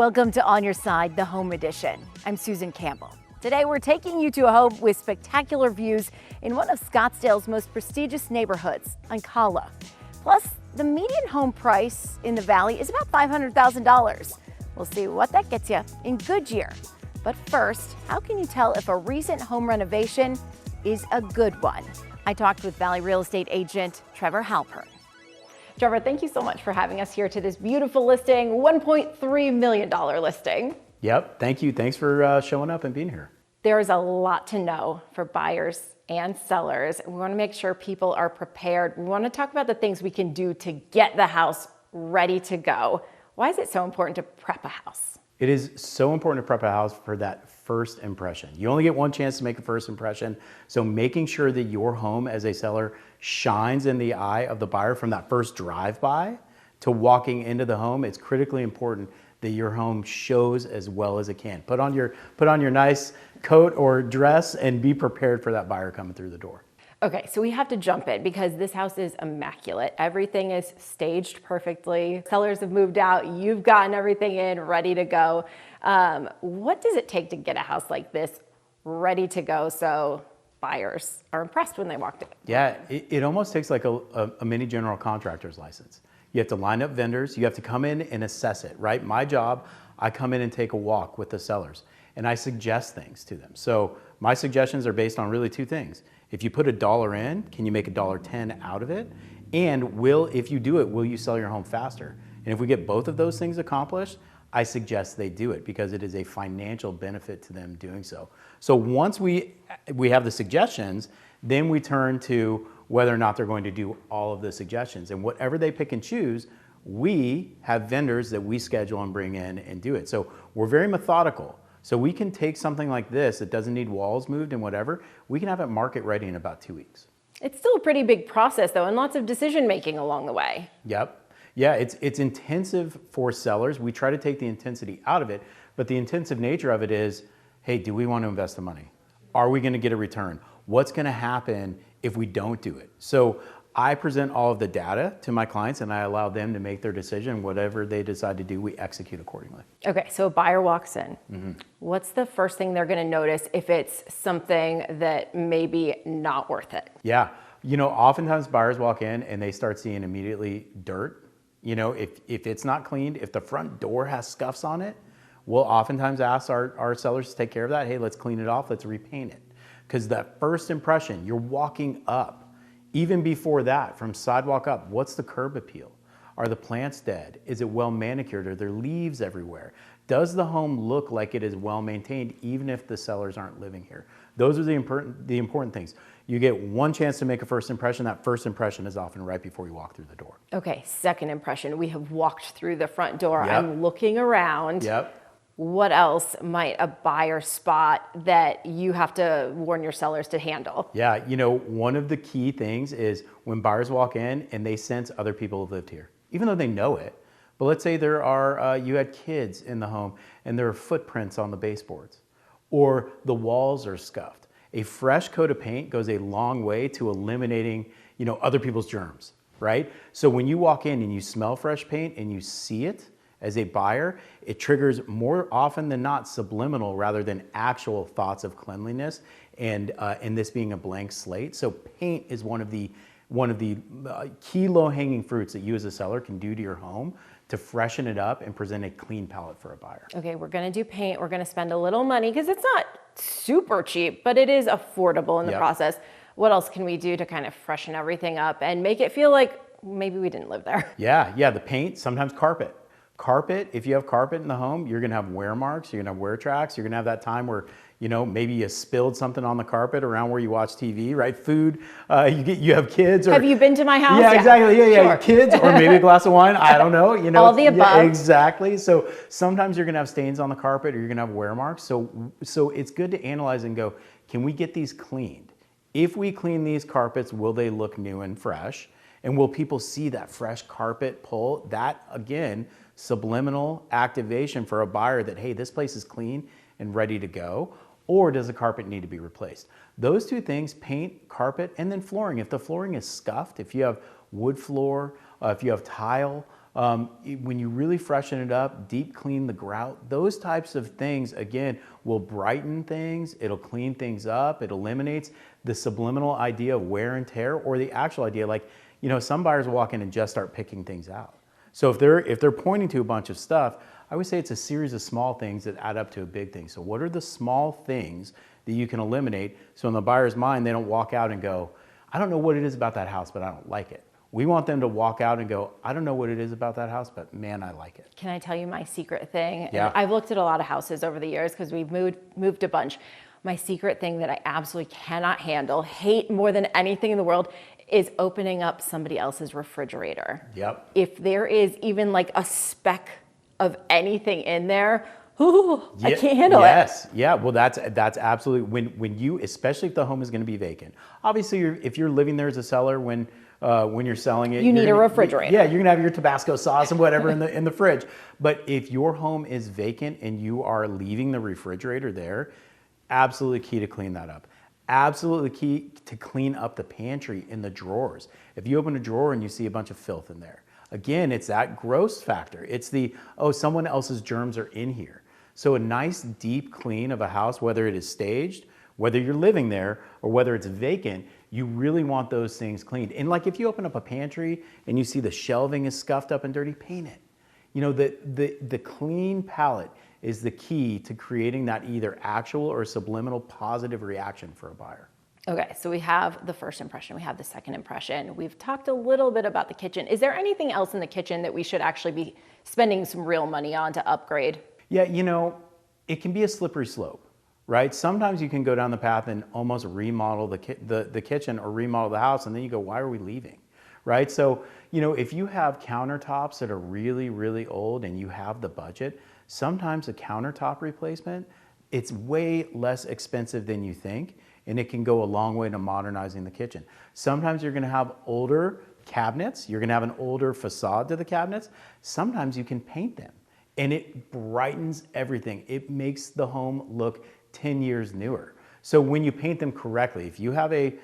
Welcome to On Your Side, the Home Edition. I'm Susan Campbell. Today we're taking you to a home with spectacular views in one of Scottsdale's most prestigious neighborhoods, Incala. Plus, the median home price in the valley is about $500,000. We'll see what that gets you in Goodyear. But first, how can you tell if a recent home renovation is a good one? I talked with Valley real estate agent Trevor Halpern. Trevor, thank you so much for having us here to this beautiful listing, $1.3 million listing. Yep, thank you. Thanks for showing up and being here. There's a lot to know for buyers and sellers. We want to make sure people are prepared. We want to talk about the things we can do to get the house ready to go. Why is it so important to prep a house? It is so important to prep a house for that first impression. You only get one chance to make a first impression, so making sure that your home as a seller shines in the eye of the buyer from that first drive-by to walking into the home, it's critically important that your home shows as well as it can. Put on your nice coat or dress and be prepared for that buyer coming through the door. Okay, so we have to jump in because this house is immaculate. Everything is staged perfectly. Sellers have moved out. You've gotten everything in, ready to go. What does it take to get a house like this ready to go so buyers are impressed when they walked in? Yeah, it almost takes like a mini general contractor's license. You have to line up vendors. You have to come in and assess it, right? My job, I come in and take a walk with the sellers and I suggest things to them. So my suggestions are based on really two things. If you put $1 in, can you make $1.10 out of it? And if you do it, will you sell your home faster? And if we get both of those things accomplished, I suggest they do it because it is a financial benefit to them doing so. So once we have the suggestions, then we turn to whether or not they're going to do all of the suggestions. And whatever they pick and choose, we have vendors that we schedule and bring in and do it. So we're very methodical. So we can take something like this that doesn't need walls moved and whatever, we can have it market ready in about 2 weeks. It's still a pretty big process though, and lots of decision making along the way. Yep. Yeah, it's intensive for sellers. We try to take the intensity out of it, but the intensive nature of it is, hey, do we want to invest the money? Are we going to get a return? What's going to happen if we don't do it? So I present all of the data to my clients and I allow them to make their decision. Whatever they decide to do, we execute accordingly. Okay, so a buyer walks in. What's the first thing they're going to notice if it's something that maybe not worth it? Yeah, oftentimes buyers walk in and they start seeing immediately dirt. If it's not cleaned, if the front door has scuffs on it, we'll oftentimes ask our sellers to take care of that. Hey, let's clean it off, let's repaint it. Because that first impression, you're walking up. Even before that, from sidewalk up, what's the curb appeal? Are the plants dead? Is it well manicured? Are there leaves everywhere? Does the home look like it is well maintained, even if the sellers aren't living here? Those are the important things. You get one chance to make a first impression. That first impression is often right before you walk through the door. Okay, second impression. We have walked through the front door. Yep. I'm looking around. Yep. What else might a buyer spot that you have to warn your sellers to handle? Yeah, one of the key things is when buyers walk in and they sense other people have lived here, even though they know it. But let's say you had kids in the home and there are footprints on the baseboards or the walls are scuffed. A fresh coat of paint goes a long way to eliminating, other people's germs, right? So when you walk in and you smell fresh paint and you see it, as a buyer, it triggers more often than not subliminal rather than actual thoughts of cleanliness and this being a blank slate. So paint is one of the key low-hanging fruits that you as a seller can do to your home to freshen it up and present a clean palette for a buyer. Okay, we're gonna do paint. We're gonna spend a little money because it's not super cheap, but it is affordable in the process. What else can we do to kind of freshen everything up and make it feel like maybe we didn't live there? Yeah, the paint, sometimes carpet. Carpet, if you have carpet in the home, you're gonna have wear marks, you're gonna have wear tracks, you're gonna have that time where, maybe you spilled something on the carpet around where you watch TV, right? Food, you have kids. Or, have you been to my house? Yeah, exactly, Sure. Kids, or maybe a glass of wine, I don't know. All the above. Yeah, exactly. So sometimes you're gonna have stains on the carpet or you're gonna have wear marks. So it's good to analyze and go, can we get these cleaned? If we clean these carpets, will they look new and fresh? And will people see that fresh carpet pull? That, again, subliminal activation for a buyer that, hey, this place is clean and ready to go, or does the carpet need to be replaced? Those two things, paint, carpet, and then flooring. If the flooring is scuffed, if you have wood floor, if you have tile, When you really freshen it up, deep clean the grout, those types of things, again, will brighten things, it'll clean things up, it eliminates the subliminal idea of wear and tear, or the actual idea, like, you know, some buyers walk in and just start picking things out. So if they're pointing to a bunch of stuff, I would say it's a series of small things that add up to a big thing. So what are the small things that you can eliminate, so in the buyer's mind, they don't walk out and go, I don't know what it is about that house, but I don't like it. We want them to walk out and go, I don't know what it is about that house, but man, I like it. Can I tell you my secret thing? Yeah. I've looked at a lot of houses over the years because we've moved a bunch. My secret thing that I absolutely cannot handle, hate more than anything in the world, is opening up somebody else's refrigerator. Yep. If there is even like a speck of anything in there, ooh, I can't handle it. Yes, yeah, well that's absolutely, when you, especially if the home is gonna be vacant. Obviously, if you're living there as a seller, when you're selling it, you need a refrigerator. Yeah, you're gonna have your Tabasco sauce and whatever in the fridge. But if your home is vacant and you are leaving the refrigerator there, absolutely key to clean that up. Absolutely key to clean up the pantry in the drawers. If you open a drawer and you see a bunch of filth in there, again, it's that gross factor. It's the, oh, someone else's germs are in here. So a nice deep clean of a house, whether it is staged, whether you're living there, or whether it's vacant, you really want those things cleaned. And like if you open up a pantry and you see the shelving is scuffed up and dirty, paint it. You know, the clean palette is the key to creating that either actual or subliminal positive reaction for a buyer. Okay, so we have the first impression, we have the second impression. We've talked a little bit about the kitchen. Is there anything else in the kitchen that we should actually be spending some real money on to upgrade? Yeah, you know, it can be a slippery slope, right? Sometimes you can go down the path and almost remodel the kitchen or remodel the house, and then you go, why are we leaving, right? So, you know, if you have countertops that are really, really old and you have the budget, sometimes a countertop replacement, it's way less expensive than you think, and it can go a long way to modernizing the kitchen. Sometimes you're gonna have older cabinets, you're gonna have an older facade to the cabinets. Sometimes you can paint them, and it brightens everything. It makes the home look 10 years newer. So when you paint them correctly, if you have if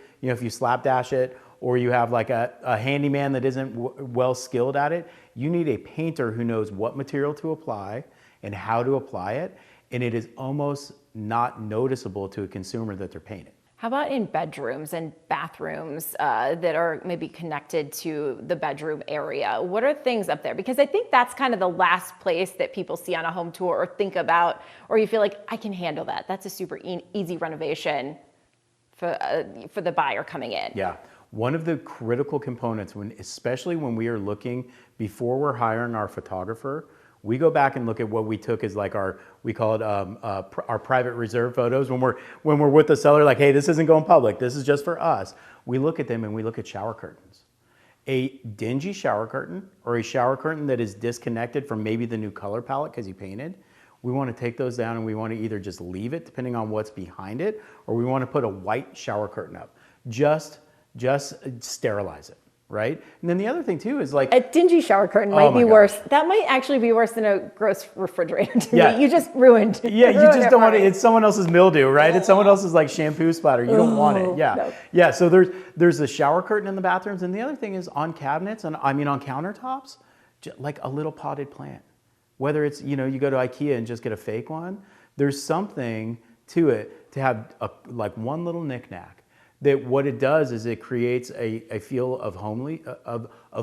you slapdash it, or you have like a handyman that isn't well skilled at it, you need a painter who knows what material to apply and how to apply it, and it is almost not noticeable to a consumer that they're painted. How about in bedrooms and bathrooms that are maybe connected to the bedroom area? What are things up there? Because I think that's kind of the last place that people see on a home tour or think about, or you feel like, I can handle that. That's a super easy renovation for the buyer coming in. Yeah. One of the critical components, especially when we are looking, before we're hiring our photographer, we go back and look at what we took as like we call it our private reserve photos. When we're with the seller, like, hey, this isn't going public, this is just for us. We look at them and we look at shower curtains. A dingy shower curtain, or a shower curtain that is disconnected from maybe the new color palette because you painted, we want to take those down and we want to either just leave it depending on what's behind it, or we want to put a white shower curtain up. Just sterilize it. Right? And then the other thing too is like a dingy shower curtain might be worse. That might actually be worse than a gross refrigerator to me. You just ruined. Yeah, you just don't want it. It's someone else's mildew, right? It's someone else's like shampoo splatter. You don't want it. Yeah. No. Yeah. So there's a shower curtain in the bathrooms, and the other thing is on cabinets and on countertops, like a little potted plant. Whether it's, you go to IKEA and just get a fake one, there's something to it to have like one little knickknack. That what it does is it creates a feel of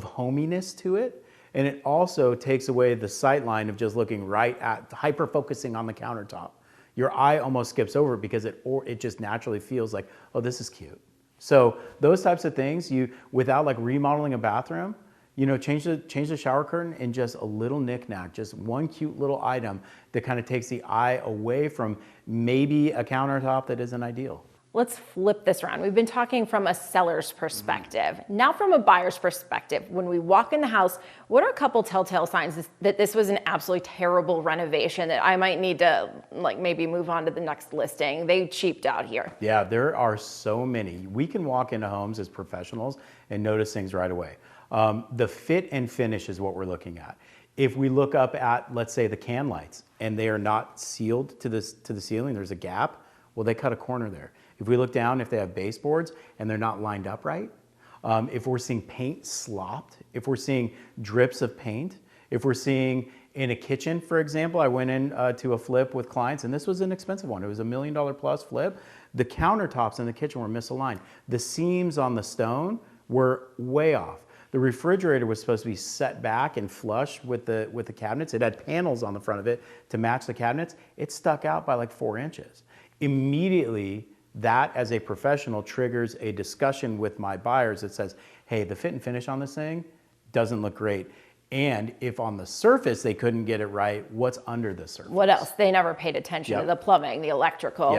hominess to it, and it also takes away the sight line of just looking right at, hyper focusing on the countertop. Your eye almost skips over it because it just naturally feels like, oh, this is cute. So those types of things, without like remodeling a bathroom, change the shower curtain and just a little knickknack, just one cute little item that kind of takes the eye away from maybe a countertop that isn't ideal. Let's flip this around. We've been talking from a seller's perspective. Now from a buyer's perspective, when we walk in the house, what are a couple telltale signs that this was an absolutely terrible renovation that I might need to like maybe move on to the next listing? They cheaped out here. Yeah, there are so many. We can walk into homes as professionals and notice things right away. The fit and finish is what we're looking at. If we look up at, let's say, the can lights and they are not sealed to the ceiling, there's a gap, well, they cut a corner there. If we look down, if they have baseboards and they're not lined up right, if we're seeing paint slopped, if we're seeing drips of paint, if we're seeing in a kitchen, for example, I went in to a flip with clients, and this was an expensive one. It was $1 million plus flip. The countertops in the kitchen were misaligned. The seams on the stone were way off. The refrigerator was supposed to be set back and flush with the cabinets. It had panels on the front of it to match the cabinets. It stuck out by like 4 inches. Immediately, that as a professional triggers a discussion with my buyers that says, hey, the fit and finish on this thing doesn't look great. And if on the surface they couldn't get it right, what's under the surface? What else? They never paid attention to the plumbing, the electrical.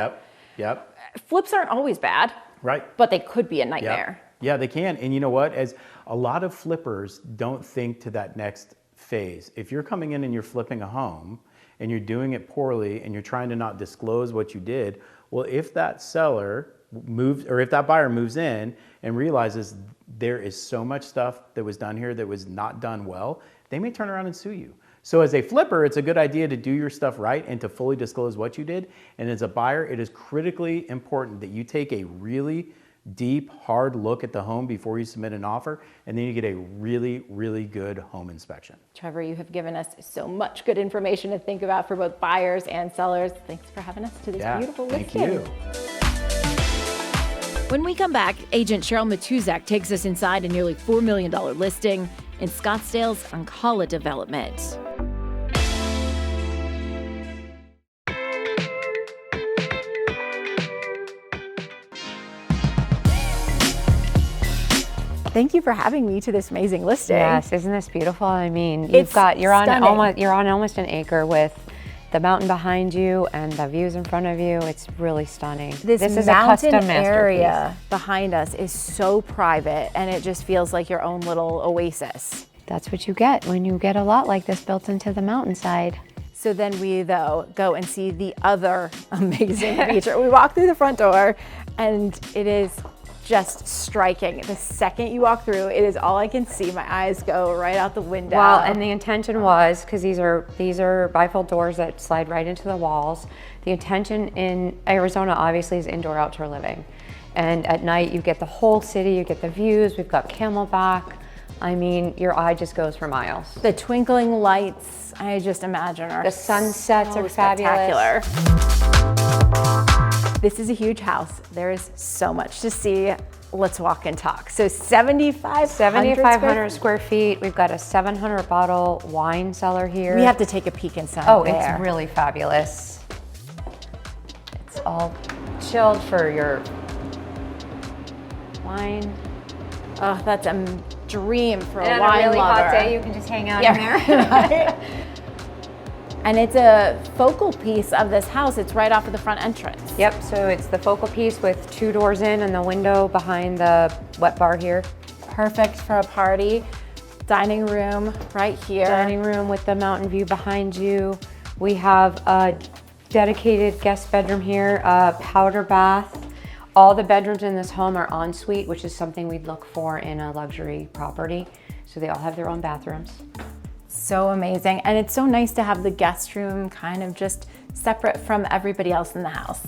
Yep. Flips aren't always bad. Right. But they could be a nightmare. Yeah, they can. And you know what? As a lot of flippers don't think to that next phase. If you're coming in and you're flipping a home and you're doing it poorly and you're trying to not disclose what you did, well, if that seller moves, or if that buyer moves in and realizes there is so much stuff that was done here that was not done well, they may turn around and sue you. So as a flipper, it's a good idea to do your stuff right and to fully disclose what you did. And as a buyer, it is critically important that you take a really deep, hard look at the home before you submit an offer, and then you get a really, really good home inspection. Trevor, you have given us so much good information to think about for both buyers and sellers. Thanks for having us to this beautiful listing. Thank you. When we come back, agent Cheryl Matuzak takes us inside a nearly $4 million listing in Scottsdale's Incala development. Thank you for having me to this amazing listing. Yes, isn't this beautiful? I mean, you're on almost an acre with the mountain behind you and the views in front of you. It's really stunning. This is mountain a custom area behind us is so private, and it just feels like your own little oasis. That's what you get when you get a lot like this built into the mountainside. So then we, though, go and see the other amazing feature. We walk through the front door, and it is just striking. The second you walk through, it is all I can see. My eyes go right out the window. Well, and the intention was, because these are bifold doors that slide right into the walls. The intention in Arizona obviously is indoor outdoor living. And at night you get the whole city, you get the views, we've got Camelback. I mean, your eye just goes for miles. The twinkling lights, I just imagine are the sunsets so are fabulous. Spectacular. This is a huge house. There is so much to see. Let's walk and talk. So 7,500 square feet. We've got a 700 bottle wine cellar here. We have to take a peek inside. Oh, it's really fabulous. It's all chilled for your wine. Oh, that's a dream for a wine lover. And on a really hot day, you can just hang out in there. And it's a focal piece of this house. It's right off of the front entrance. Yep, so it's the focal piece with 2 doors in and the window behind the wet bar here. Perfect for a party. Dining room right here. Dining room with the mountain view behind you. We have a dedicated guest bedroom here, a powder bath. All the bedrooms in this home are en suite, which is something we'd look for in a luxury property. So they all have their own bathrooms. So amazing. And it's so nice to have the guest room kind of just separate from everybody else in the house.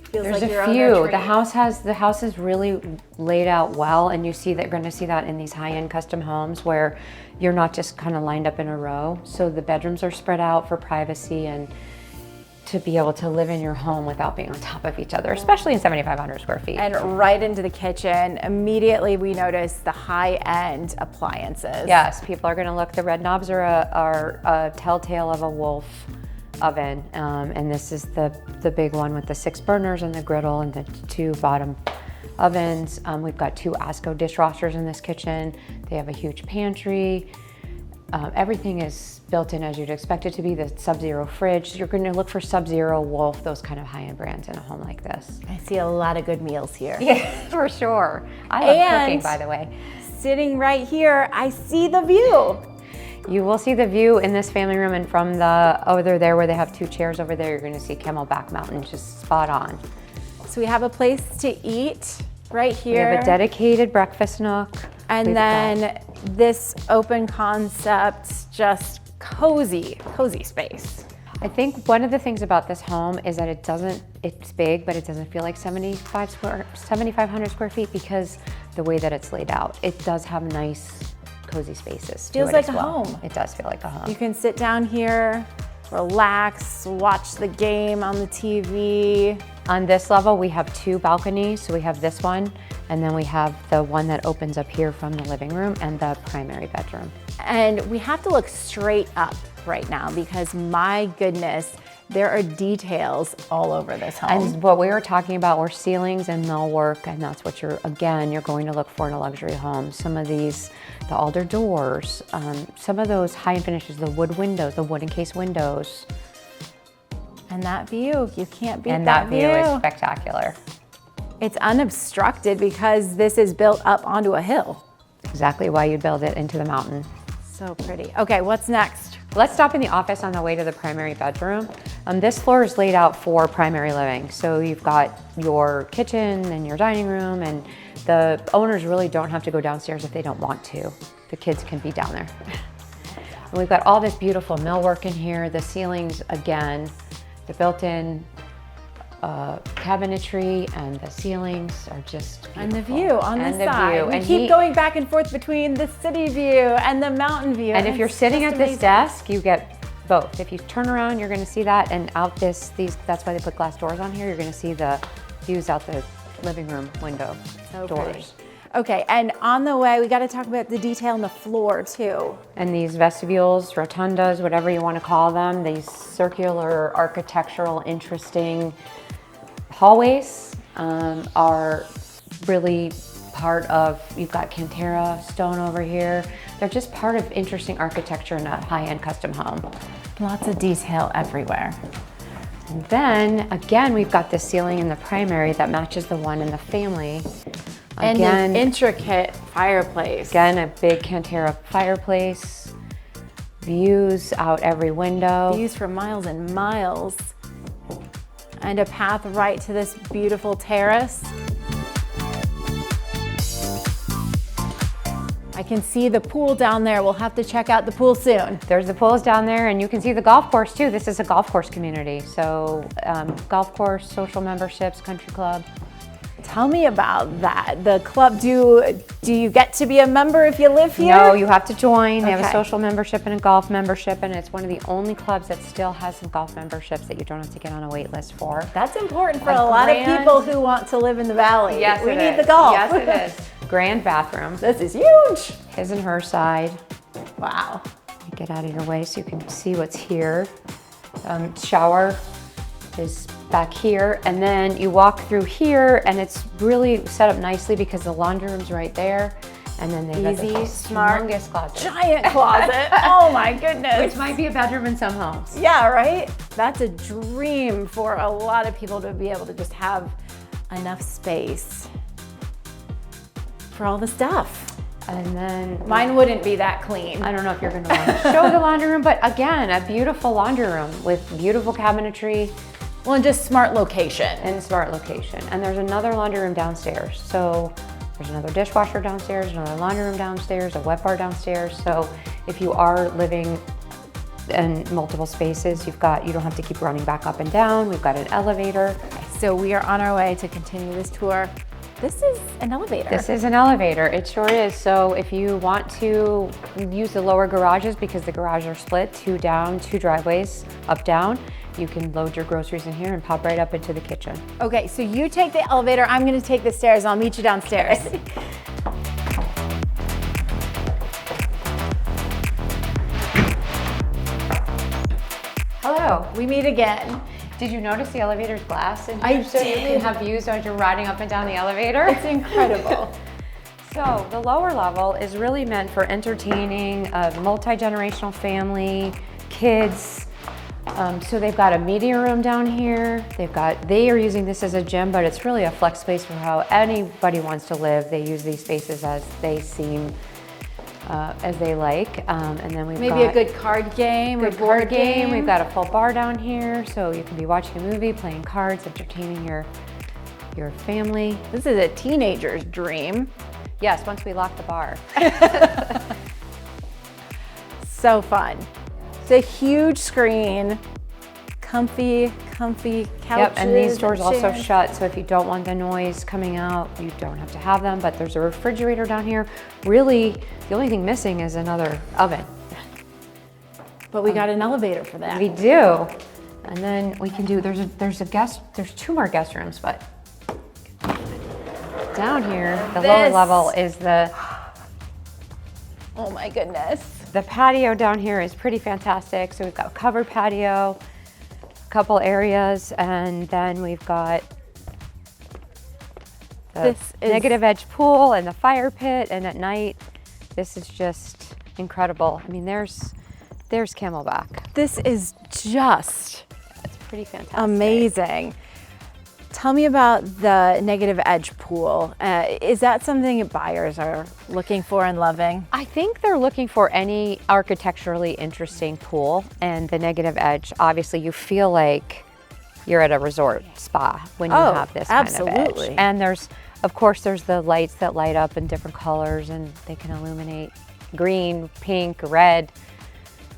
Feels There's like a few. The house is really laid out well, and you're going to see that in these high-end custom homes where you're not just kind of lined up in a row. So the bedrooms are spread out for privacy and to be able to live in your home without being on top of each other, especially in 7,500 square feet. And right into the kitchen, immediately we notice the high-end appliances. Yes, people are gonna look. The red knobs are a telltale of a Wolf oven, and this is the big one with the 6 burners and the griddle and the 2 bottom ovens. We've got 2 Asco dishwashers in this kitchen. They have a huge pantry. Everything is built in as you'd expect it to be. The Sub-Zero fridge. You're going to look for Sub-Zero, Wolf, those kind of high-end brands in a home like this. I see a lot of good meals here. Yeah, for sure. I love cooking, by the way. Sitting right here, I see the view. You will see the view in this family room, and from the over there where they have 2 chairs over there, you're going to see Camelback Mountain, just spot on. So we have a place to eat right here. We have a dedicated breakfast nook. And then this open concept, just cozy space. I think one of the things about this home is that it's big, but it doesn't feel like 7,500 square feet because the way that it's laid out. It does have nice, cozy spaces. Feels like a home. It does feel like a home. You can sit down here, relax, watch the game on the TV. On this level, we have 2 balconies. So we have this one, and then we have the one that opens up here from the living room and the primary bedroom. And we have to look straight up right now because my goodness, there are details all over this home. And what we were talking about were ceilings and millwork, and that's what you're going to look for in a luxury home. Some of these, the alder doors, some of those high-end finishes, the wood windows, the wood encased windows. And that view, you can't beat and that view. And that view is spectacular. It's unobstructed because this is built up onto a hill. Exactly why you'd build it into the mountain. So pretty. Okay, what's next? Let's stop in the office on the way to the primary bedroom. This floor is laid out for primary living. So you've got your kitchen and your dining room, and the owners really don't have to go downstairs if they don't want to. The kids can be down there. And we've got all this beautiful millwork in here. The ceilings, again, the built-in cabinetry, and the ceilings are just beautiful. And the view on the side. We keep going back and forth between the city view and the mountain view. And if you're sitting at this desk, you get both. If you turn around, you're going to see that, and out that's why they put glass doors on here. You're going to see the views out the living room window doors. Pretty. Okay, and on the way, we got to talk about the detail on the floor too. And these vestibules, rotundas, whatever you want to call them, these circular, architectural, interesting hallways are really part of, you've got Cantera stone over here. They're just part of interesting architecture in a high-end custom home. Lots of detail everywhere. And then, again, we've got this ceiling in the primary that matches the one in the family. And an intricate fireplace. Again, a big Cantera fireplace. Views out every window. Views for miles and miles. And a path right to this beautiful terrace. I can see the pool down there. We'll have to check out the pool soon. There's the pools down there, and you can see the golf course too. This is a golf course community. So golf course, social memberships, country club. Tell me about that. The club, do you get to be a member if you live here? No, you have to join. They have a social membership and a golf membership, and it's one of the only clubs that still has some golf memberships that you don't have to get on a wait list for. That's important for a lot of people who want to live in the valley. Yes, we need the golf. Yes, it is. Grand bathroom. This is huge. His and her side. Wow. Get out of your way so you can see what's here. Shower is back here, and then you walk through here, and it's really set up nicely because the laundry room's right there, and then they got this smart, humongous closet. Giant closet. Oh my goodness. Which might be a bedroom in some homes. Yeah, right? That's a dream for a lot of people to be able to just have enough space for all the stuff. And then mine wouldn't be that clean. I don't know if you're going to want to show the laundry room, but again, a beautiful laundry room with beautiful cabinetry. Well, and just smart location. And smart location. And there's another laundry room downstairs. So there's another dishwasher downstairs, another laundry room downstairs, a wet bar downstairs. So if you are living in multiple spaces, you don't have to keep running back up and down. We've got an elevator. So we are on our way to continue this tour. This is an elevator. This is an elevator, it sure is. So if you want to use the lower garages, because the garages are split, 2 down, 2 driveways, up, down, you can load your groceries in here and pop right up into the kitchen. Okay, so you take the elevator, I'm gonna take the stairs, I'll meet you downstairs. Hello. We meet again. Did you notice the elevator's glass in here? I so did. You can have views as you're riding up and down the elevator. It's incredible. So the lower level is really meant for entertaining a multi-generational family, kids. So they've got a media room down here. They are using this as a gym, but it's really a flex space for how anybody wants to live. They use these spaces as they seem, as they like. And then we've got a good card game or board game. We've got a full bar down here, so you can be watching a movie, playing cards, entertaining your family. This is a teenager's dream. Yes, once we lock the bar. So fun. It's a huge screen. comfy couches. Yep, and these doors also chairs. shut, so if you don't want the noise coming out, you don't have to have them, but there's a refrigerator down here. Really, the only thing missing is another oven. But we got an elevator for that. We do. And then we can do, there's 2 more guest rooms, but down here, the lower level is Oh my goodness. the patio down here is pretty fantastic. So we've got a covered patio, a couple areas, and then we've got the negative edge pool and the fire pit. And at night, this is just incredible. I mean, there's Camelback. This is just It's pretty fantastic. amazing. Tell me about the negative edge pool. Is that something buyers are looking for and loving? I think they're looking for any architecturally interesting pool, and the negative edge, obviously you feel like you're at a resort spa when you have this kind of absolutely. edge. And of course, there's the lights that light up in different colors and they can illuminate green, pink, red.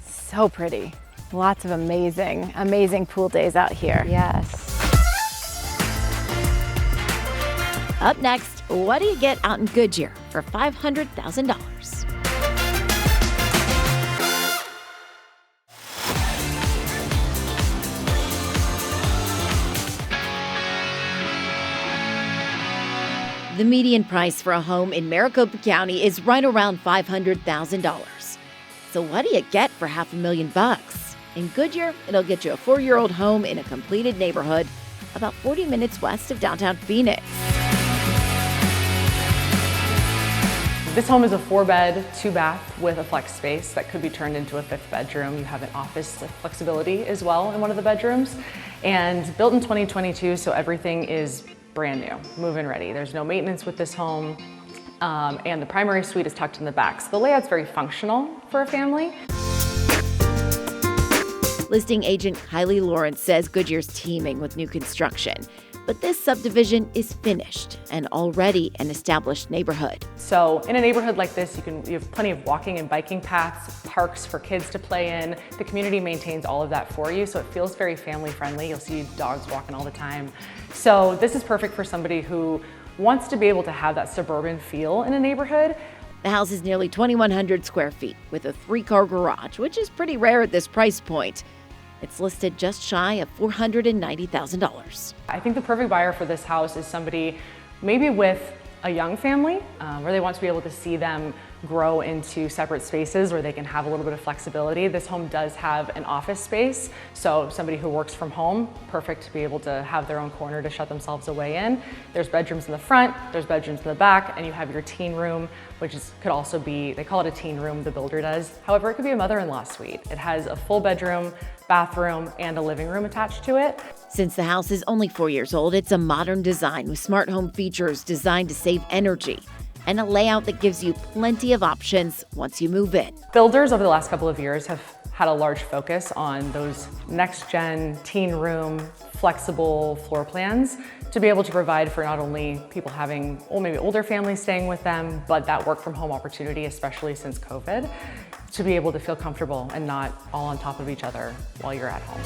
So pretty. Lots of amazing, amazing pool days out here. Yes. Up next, what do you get out in Goodyear for $500,000? The median price for a home in Maricopa County is right around $500,000. So what do you get for $500,000? In Goodyear, it'll get you a 4-year-old home in a completed neighborhood about 40 minutes west of downtown Phoenix. This home is a 4-bed, 2-bath with a flex space that could be turned into a 5th bedroom. You have an office flexibility as well in one of the bedrooms. And built in 2022, so everything is brand new, move-in ready. There's no maintenance with this home. And the primary suite is tucked in the back. So the layout's very functional for a family. Listing agent Kylie Lawrence says Goodyear's teeming with new construction. But this subdivision is finished and already an established neighborhood. So in a neighborhood like this, you have plenty of walking and biking paths, parks for kids to play in. The community maintains all of that for you, so it feels very family friendly. You'll see dogs walking all the time. So this is perfect for somebody who wants to be able to have that suburban feel in a neighborhood. The house is nearly 2,100 square feet with a 3-car garage, which is pretty rare at this price point. It's listed just shy of $490,000. I think the perfect buyer for this house is somebody maybe with a young family where they want to be able to see them grow into separate spaces where they can have a little bit of flexibility. This home does have an office space, so somebody who works from home, perfect to be able to have their own corner to shut themselves away in. There's bedrooms in the front, there's bedrooms in the back, and you have your teen room, which could also be, they call it a teen room, the builder does. However, it could be a mother-in-law suite. It has a full bedroom, bathroom, and a living room attached to it. Since the house is only 4 years old, it's a modern design with smart home features designed to save energy and a layout that gives you plenty of options once you move in. Builders over the last couple of years have had a large focus on those next-gen teen room, flexible floor plans to be able to provide for not only people having, maybe older families staying with them, but that work from home opportunity, especially since COVID, to be able to feel comfortable and not all on top of each other while you're at home.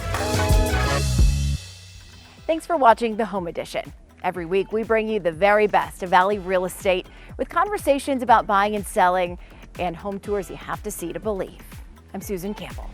Thanks for watching the Home Edition. Every week, we bring you the very best of Valley real estate with conversations about buying and selling and home tours you have to see to believe. I'm Susan Campbell.